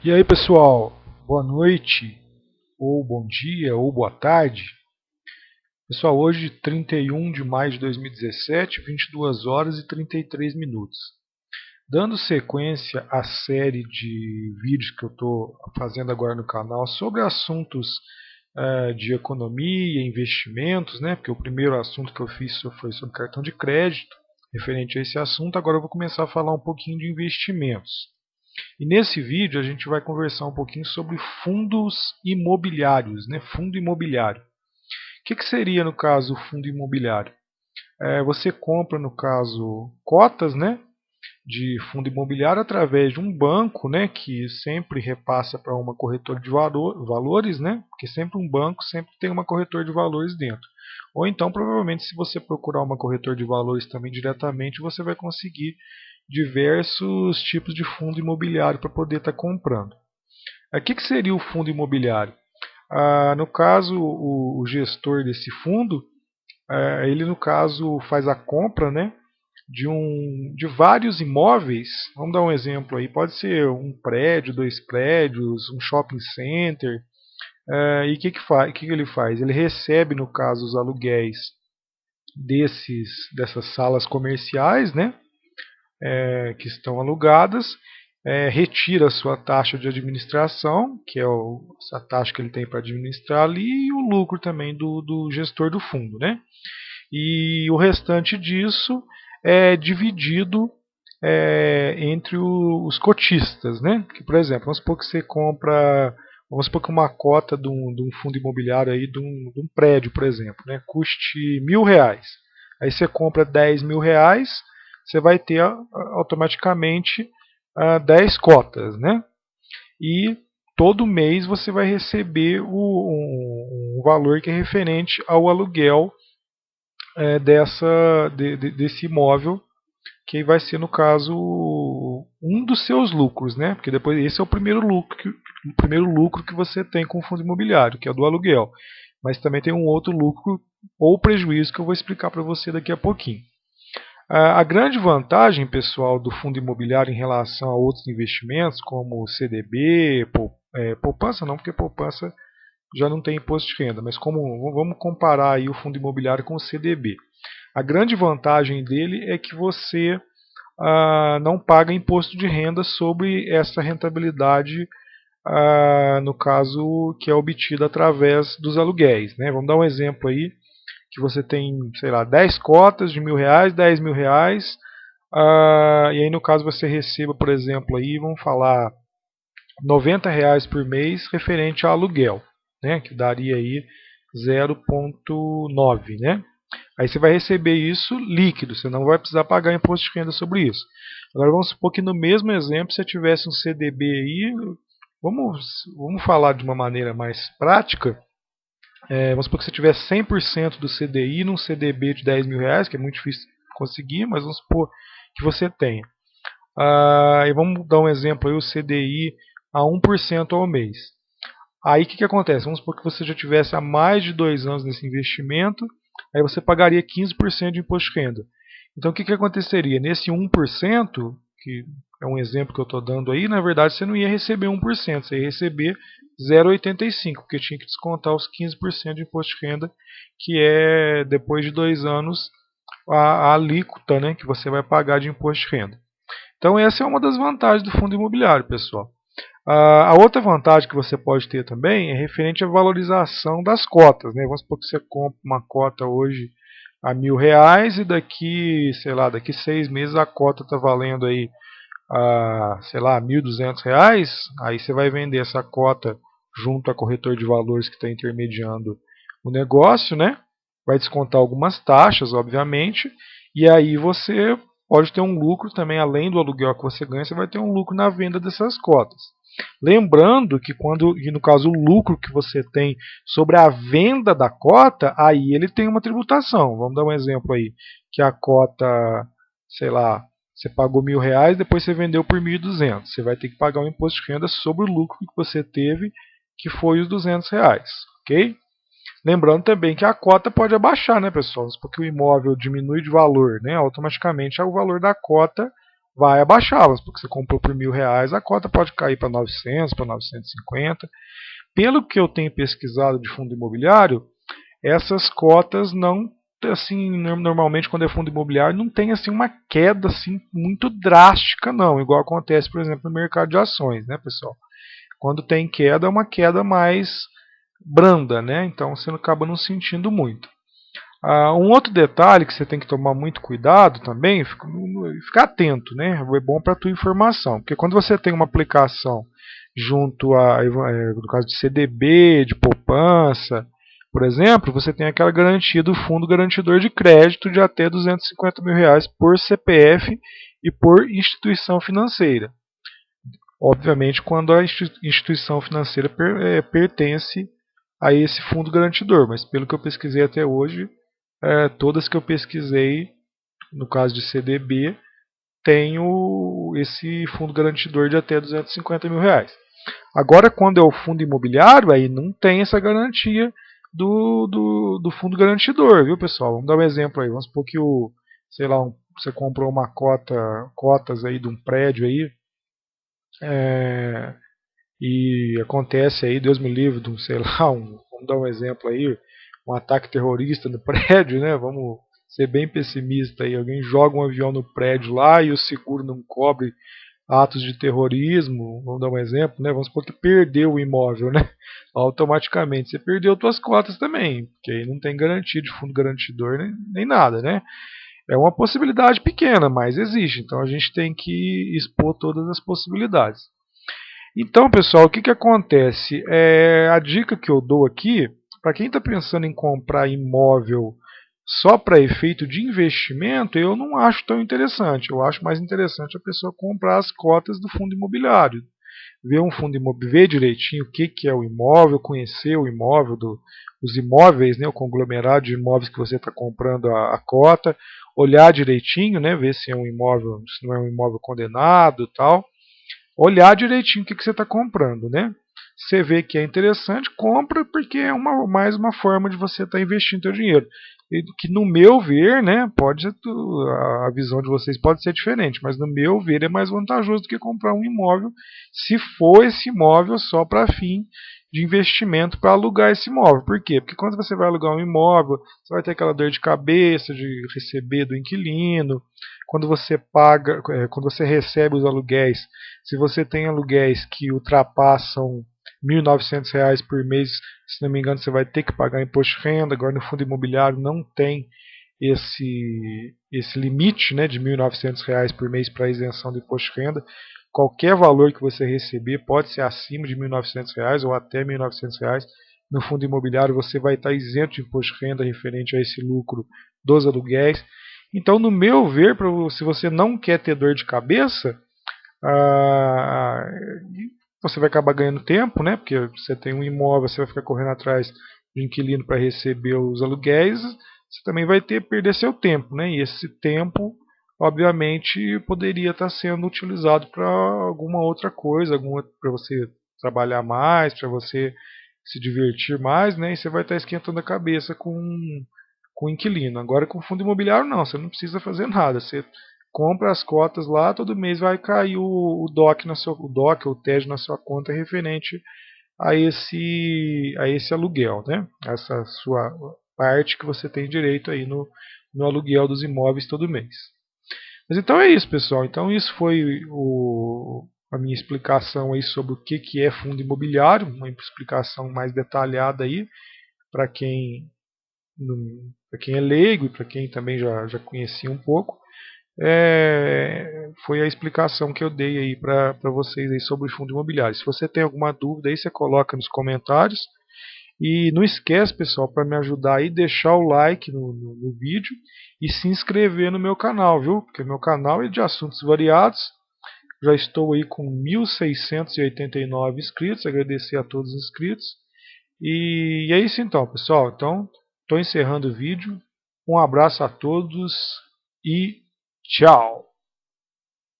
E aí pessoal, boa noite, ou bom dia, ou boa tarde. Pessoal, hoje 31 de maio de 2017, 22 horas e 33 minutos. Dando sequência à série de vídeos que eu estou fazendo agora no canal sobre assuntos de economia e investimentos, né? Porque o primeiro assunto que eu fiz foi sobre cartão de crédito, referente a esse assunto. Agora eu vou começar a falar um pouquinho de investimentos. E nesse vídeo a gente vai conversar um pouquinho sobre fundos imobiliários, né? Fundo imobiliário. O que seria, no caso, o fundo imobiliário? Você compra, no caso, cotas, né, de fundo imobiliário através de um banco, né, que sempre repassa para uma corretora de valores, né, porque sempre um banco sempre tem uma corretora de valores dentro. Ou então, provavelmente, se você procurar uma corretora de valores também diretamente, você vai conseguir diversos tipos de fundo imobiliário para poder estar comprando. O que seria o fundo imobiliário? No caso, o gestor desse fundo, ele no caso faz a compra, né, de vários imóveis. Vamos dar um exemplo aí, pode ser um prédio, dois prédios, um shopping center. E que ele faz? Ele recebe, no caso, os aluguéis dessas salas comerciais, né, que estão alugadas, retira a sua taxa de administração, que é essa taxa que ele tem para administrar ali, e o lucro também do gestor do fundo, né? E o restante disso é dividido entre os cotistas, né? Que, por exemplo, vamos supor que você compra, vamos supor que uma cota de um fundo imobiliário aí de um prédio, por exemplo, né? Custe R$ 1.000. Aí você compra R$ 10.000, você vai ter automaticamente 10 cotas, né? E todo mês você vai receber um valor que é referente ao aluguel desse imóvel, que vai ser, no caso, um dos seus lucros, né? Porque depois esse é o primeiro lucro que você tem com o fundo imobiliário, que é do aluguel. Mas também tem um outro lucro ou prejuízo que eu vou explicar para você daqui a pouquinho. A grande vantagem, pessoal, do fundo imobiliário em relação a outros investimentos, como CDB, poupança não, porque poupança já não tem imposto de renda, mas vamos comparar aí o fundo imobiliário com o CDB. A grande vantagem dele é que você não paga imposto de renda sobre essa rentabilidade, no caso, que é obtida através dos aluguéis, né? Vamos dar um exemplo aí, que você tem, sei lá, 10 cotas de R$ 1.000, R$ 10.000, e aí no caso você receba, por exemplo, aí, vamos falar, R$ 90 por mês referente ao aluguel, né? Que daria aí 0,9, né? Aí você vai receber isso líquido, você não vai precisar pagar imposto de renda sobre isso. Agora vamos supor que no mesmo exemplo você tivesse um CDB aí, vamos falar de uma maneira mais prática. Vamos supor que você tivesse 100% do CDI num CDB de R$ 10.000, que é muito difícil conseguir, mas vamos supor que você tenha. E vamos dar um exemplo aí, o CDI a 1% ao mês. Aí o que acontece? Vamos supor que você já tivesse há mais de 2 anos nesse investimento, aí você pagaria 15% de imposto de renda. Então o que aconteceria? Nesse 1%, que é um exemplo que eu estou dando aí, na verdade você não ia receber 1%, você ia receber 0,85%, porque tinha que descontar os 15% de imposto de renda, que é depois de 2 anos a alíquota, né, que você vai pagar de imposto de renda. Então essa é uma das vantagens do fundo imobiliário, pessoal. A outra vantagem que você pode ter também é referente à valorização das cotas, né? Vamos supor que você compra uma cota hoje a R$ 1.000 e daqui, sei lá, daqui 6 meses a cota está valendo aí, sei lá, R$ 1.200. Aí você vai vender essa cota junto a corretor de valores que está intermediando o negócio, né? Vai descontar algumas taxas, obviamente, e aí você pode ter um lucro também, além do aluguel que você ganha, você vai ter um lucro na venda dessas cotas. Lembrando que no caso, o lucro que você tem sobre a venda da cota, aí ele tem uma tributação. Vamos dar um exemplo aí, que a cota, sei lá, você pagou R$ 1.000, depois você vendeu por 1.200. Você vai ter que pagar um imposto de renda sobre o lucro que você teve, que foi os R$ 200, ok? Lembrando também que a cota pode abaixar, né, pessoal? Porque o imóvel diminui de valor, né? Automaticamente o valor da cota vai abaixar, porque você comprou por R$ 1.000, a cota pode cair para 900, para 950. Pelo que eu tenho pesquisado de fundo imobiliário, essas cotas não, assim, normalmente quando é fundo imobiliário não tem assim uma queda assim muito drástica não, igual acontece, por exemplo, no mercado de ações, né, pessoal? Quando tem queda é uma queda mais branda, né? Então você acaba não sentindo muito. Um outro detalhe que você tem que tomar muito cuidado também, ficar atento, né? É bom para a tua informação, porque quando você tem uma aplicação junto a, no caso de CDB, de poupança, por exemplo, você tem aquela garantia do fundo garantidor de crédito de até R$ 250.000 por CPF e por instituição financeira. Obviamente, quando a instituição financeira pertence a esse fundo garantidor, mas pelo que eu pesquisei até hoje, todas que eu pesquisei, no caso de CDB, tem esse fundo garantidor de até R$ 250.000. Agora, quando é o fundo imobiliário, aí não tem essa garantia do fundo garantidor, viu, pessoal? Vamos dar um exemplo aí. Vamos supor que sei lá, você comprou uma cotas aí de um prédio aí, é, e acontece aí, Deus me livre, de sei lá, vamos dar um exemplo aí, um ataque terrorista no prédio, né? Vamos ser bem pessimista aí, alguém joga um avião no prédio lá e o seguro não cobre atos de terrorismo, vamos dar um exemplo, né? Vamos supor que perdeu o imóvel, né? Automaticamente você perdeu suas cotas também, porque aí não tem garantia de fundo garantidor nem nada, né? É uma possibilidade pequena, mas existe, então a gente tem que expor todas as possibilidades. Então, pessoal, o que, que acontece? A dica que eu dou aqui, para quem está pensando em comprar imóvel só para efeito de investimento, eu não acho tão interessante. Eu acho mais interessante a pessoa comprar as cotas do fundo imobiliário. Ver um fundo imobiliário, ver direitinho o que, que é o imóvel, conhecer o imóvel, os imóveis, né, o conglomerado de imóveis que você está comprando a cota, olhar direitinho, né, ver se é um imóvel, se não é um imóvel condenado e tal, olhar direitinho o que, que você está comprando, né? Você vê que é interessante, compra, porque é mais uma forma de você estar investindo seu dinheiro. E que no meu ver, né, a visão de vocês pode ser diferente, mas no meu ver é mais vantajoso do que comprar um imóvel, se for esse imóvel só para fim de investimento para alugar esse imóvel. Por quê? Porque quando você vai alugar um imóvel, você vai ter aquela dor de cabeça de receber do inquilino. Quando você paga, quando você recebe os aluguéis, se você tem aluguéis que ultrapassam R$ 1.900 por mês, se não me engano, você vai ter que pagar imposto de renda. Agora, no fundo imobiliário, não tem esse limite, né, de R$ 1.900 por mês para isenção do imposto de renda. Qualquer valor que você receber pode ser acima de R$ 1.900 ou até R$ 1.900. No fundo imobiliário, você vai estar isento de imposto de renda referente a esse lucro dos aluguéis. Então, no meu ver, se você não quer ter dor de cabeça, ah, você vai acabar ganhando tempo, né? Porque você tem um imóvel, você vai ficar correndo atrás de inquilino para receber os aluguéis, você também vai perder seu tempo, né? E esse tempo, obviamente, poderia estar sendo utilizado para alguma outra coisa, para você trabalhar mais, para você se divertir mais, né? E você vai estar esquentando a cabeça com o inquilino. Agora com o fundo imobiliário não, você não precisa fazer nada. Você compra as cotas lá, todo mês vai cair o DOC ou o TED na sua conta referente a esse aluguel, né? Essa sua parte que você tem direito aí no aluguel dos imóveis todo mês. Mas então é isso, pessoal. Então isso foi a minha explicação aí sobre o que é fundo imobiliário, uma explicação mais detalhada aí para quem é leigo e para quem também já conhecia um pouco. Foi a explicação que eu dei aí para vocês aí sobre o fundo imobiliário. Se você tem alguma dúvida aí, você coloca nos comentários. E não esquece, pessoal, para me ajudar aí, deixar o like no vídeo e se inscrever no meu canal, viu? Porque meu canal é de assuntos variados. Já estou aí com 1.689 inscritos. Agradecer a todos os inscritos. E é isso então, pessoal. Então, estou encerrando o vídeo. Um abraço a todos e tchau!